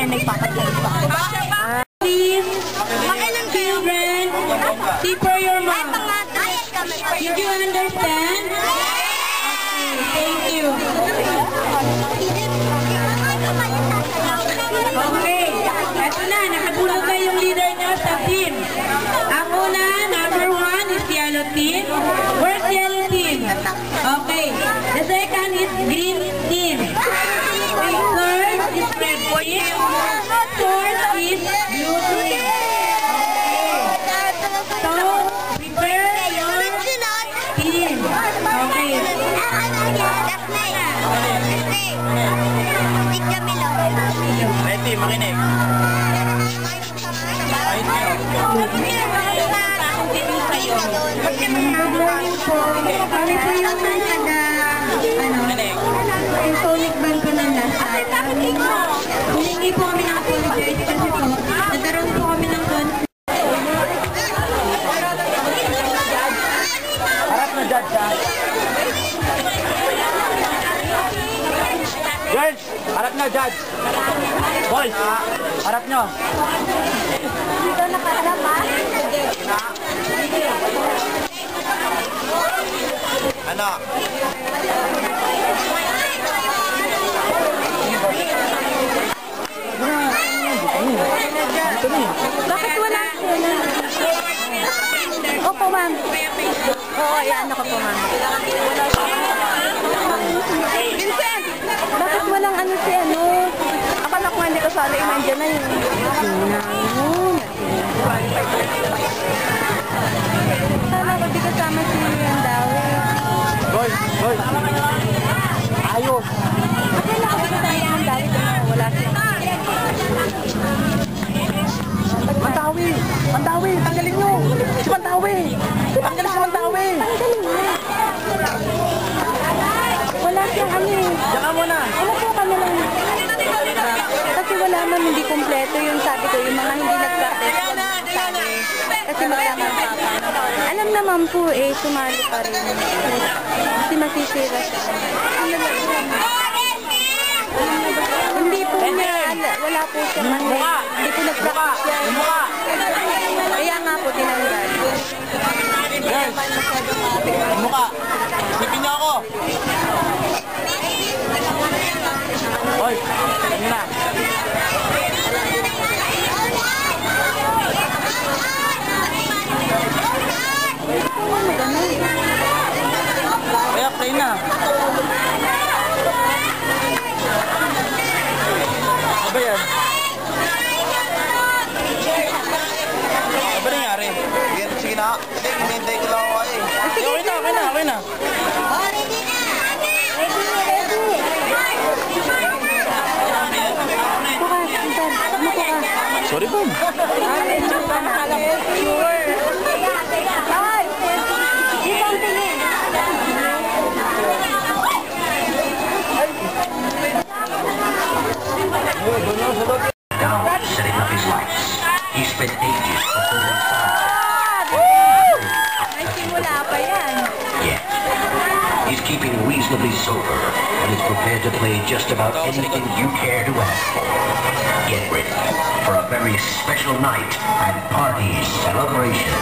may nagpapagsalita. Please, children, see for your mom. Did you understand? Okay, thank you. Okay, eto na, nakatulog na yung leader nyo sa team. Ang una, number 1 is yellow team. Where's yellow team? Okay, the second is green team. The third is red team. Fourth is blue team. So, prepare your team. Okay. Ready, makinig. Yung Sonic Band ko ng last time. Humingi po kami ng apologize kasi po, nagkaroon po kami ng conflict. Harap na, judge, ha? Girls, harap na, judge. Boys, harap nyo. Dito nakaharap ha? Ano? Bakit wala sila? Opo, ma'am. Oo, ayan ako po, ma'am. Vincent! Bakit walang ano si ano? Akala ko hindi ko sali, nandiyan na yun. Sana ko di kasama si Yandawi. Boy! Ayos! Akala ko di kasama si Yandawi, wala siya. Mandawi! Tanggalin nyo! Si Mandawi! Tanggalin si Mandawi! Wala siyang ano eh. Diyan mo na! Wala po kami lang. Kasi wala man hindi kompleto yung sabi ko, yung mga hindi nag-practice. Kasi magkakapapa. Alam naman po eh, sumali pa rin. Kasi masisira siya. Hindi po niya, wala po siya. Hindi po nag-practice yan. Kaya nga po tinanggal. Girls! Mukha! Sipin niyo ako! Hoy! Tingin na! Kaya play na! Ano ba yan? Ano ba nangyari? Sige na! Hinihintay ko lang ako eh! Okay na! Sorry po. Now setting up his lights. He spent ages performing Nagsimula pa yan. Yet, he's keeping reasonably sober and is prepared to play just about anything you care to ask for. Get ready for a very special night and party celebration.